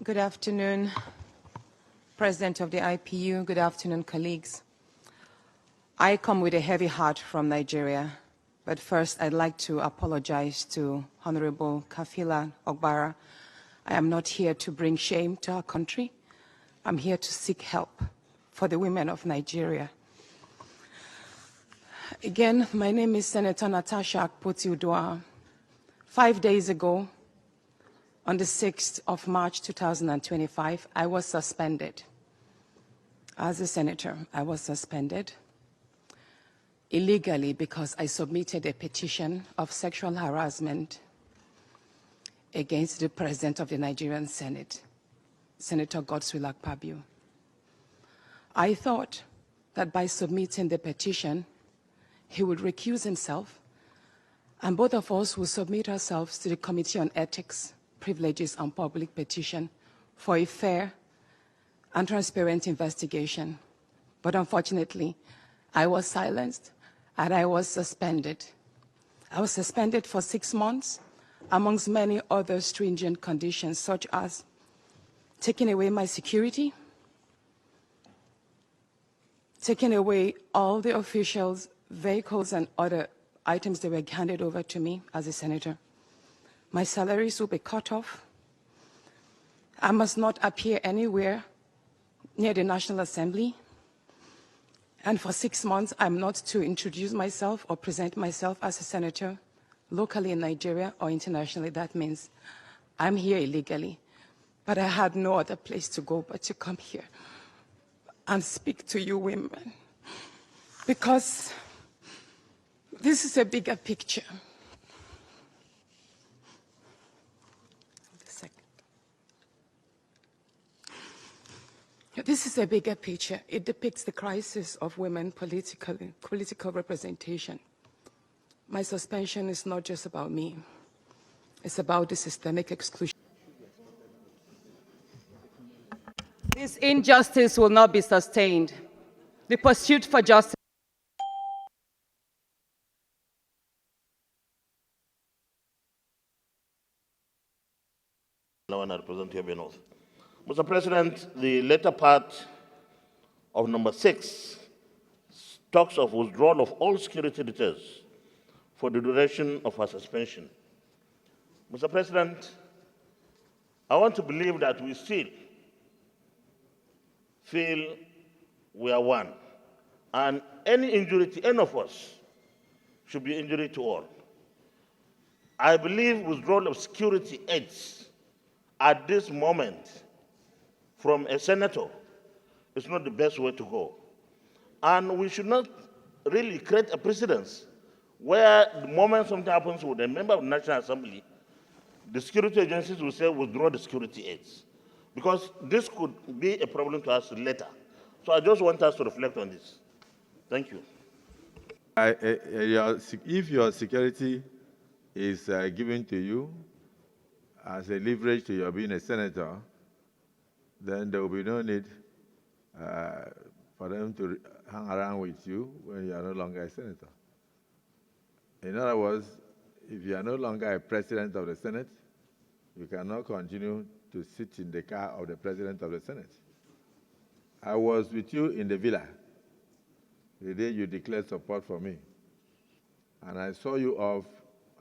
Good afternoon, President of the IPU. Good afternoon, colleagues. I come with a heavy heart from Nigeria, but first I'd like to apologize to Honorable Kafila Ogbara. I am not here to bring shame to our country. I'm here to seek help for the women of Nigeria. Again, my name is Senator Natasha Akpabio. 5 days ago, on the 6th of March 2025, I was suspended. As a senator, I was suspended illegally because I submitted a petition of sexual harassment against the President of the Nigerian Senate, Senator Godswill Akpabio. I thought that by submitting the petition, he would recuse himself, and both of us would submit ourselves to the Committee on Ethics, Privileges and Public Petition for a fair and transparent investigation. But unfortunately, I was silenced and I was suspended. I was suspended for 6 months, amongst many other stringent conditions, such as taking away my security, taking away all the officials' vehicles and other items that were handed over to me as a senator. My salaries will be cut off. I must not appear anywhere near the National Assembly. And for 6 months, I'm not to introduce myself or present myself as a senator locally in Nigeria or internationally. That means I'm here illegally. But I had no other place to go but to come here and speak to you women. Because this is a bigger picture. This is a bigger picture. It depicts the crisis of women political representation. My suspension is not just about me. It's about the systemic exclusion. This injustice will not be sustained. The pursuit for justice. Now I represent here North. Mr. President, the latter part of number 6 talks of withdrawal of all security details for the duration of her suspension. Mr. President, I want to believe that we still feel we are one, and any injury to any of us should be injury to all. I believe withdrawal of security aids at this moment from a senator is not the best way to go. And we should not really create a precedence where the moment something happens with a member of the National Assembly, the security agencies will say withdraw the security aids, because this could be a problem to us later. So I just want us to reflect on this. Thank you. If your security is given to you as a leverage to your being a senator, then there will be no need for them to hang around with you when you are no longer a senator. In other words, if you are no longer a president of the Senate, you cannot continue to sit in the car of the president of the Senate. I was with you in the villa the day you declared support for me, and I saw you off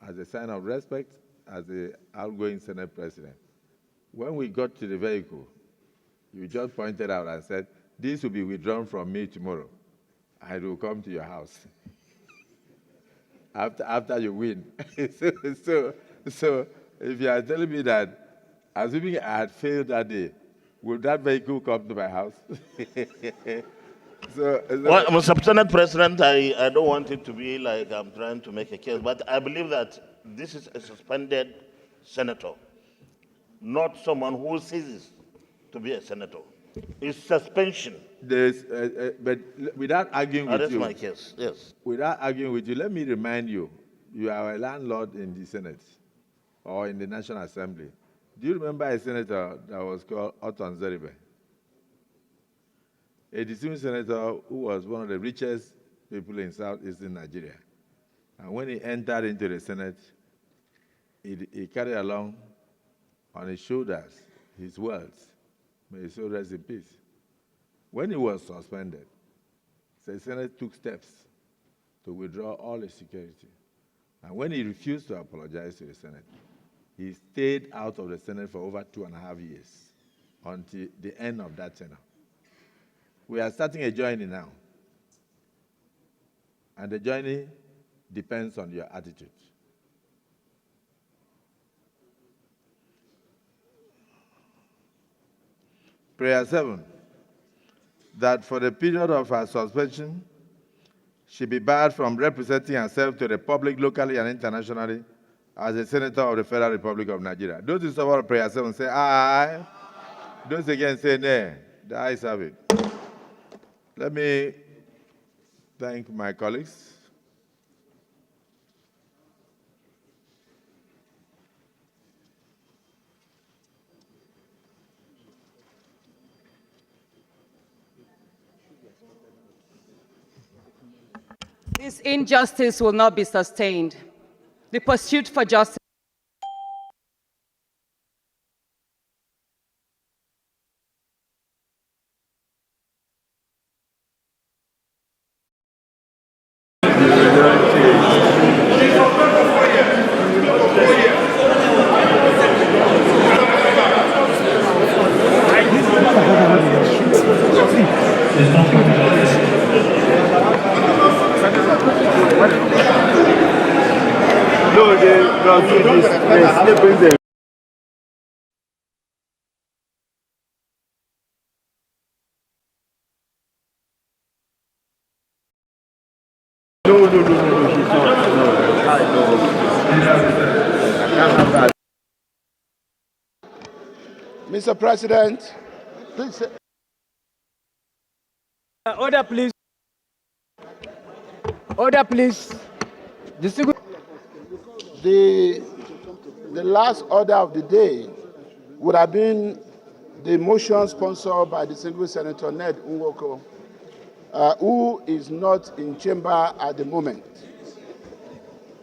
as a sign of respect as the outgoing Senate president. When we got to the vehicle, you just pointed out and said, this will be withdrawn from me tomorrow. I will come to your house after you win. so if you are telling me that, assuming I had failed that day, would that vehicle come to my house? Well, Mr. Senate President, I don't want it to be like I'm trying to make a case, but I believe that this is a suspended senator, not someone who ceases to be a senator. It's suspension. But without arguing with you, that's my case, yes. Without arguing with you, let me remind you, you are a landlord in the Senate or in the National Assembly. Do you remember a senator that was called Oton Zeribe? A distinguished senator who was one of the richest people in southeastern Nigeria. And when he entered into the Senate, he carried along on his shoulders his words. May his soul rest in peace. When he was suspended, the Senate took steps to withdraw all his security. And when he refused to apologize to the Senate, he stayed out of the Senate for over 2.5 years until the end of that tenure. We are starting a journey now. And the journey depends on your attitude. Prayer 7, that for the period of her suspension, she be barred from representing herself to the public, locally and internationally, as a senator of the Federal Republic of Nigeria. Those who support prayer 7 say aye. Those against say nay. The ayes have it. Let me thank my colleagues. This injustice will not be sustained. The pursuit for justice. No, they don't do this. They're sleeping there. No, she's not. No, I can't have that. Mr. President, please. Order, please. Order, please. The last order of the day would have been the motion sponsored by distinguished Senator Ned Nwoko, who is not in chamber at the moment.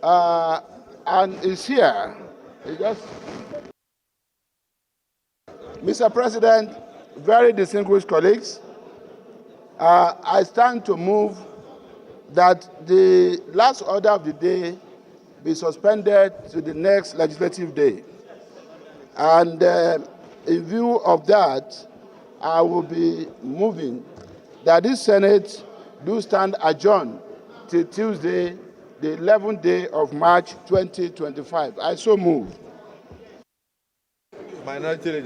And is here. Mr. President, very distinguished colleagues, I stand to move that the last order of the day be suspended to the next legislative day. And in view of that, I will be moving that this Senate do stand adjourned till Tuesday, the 11th day of March 2025. I so move. Minority Leader.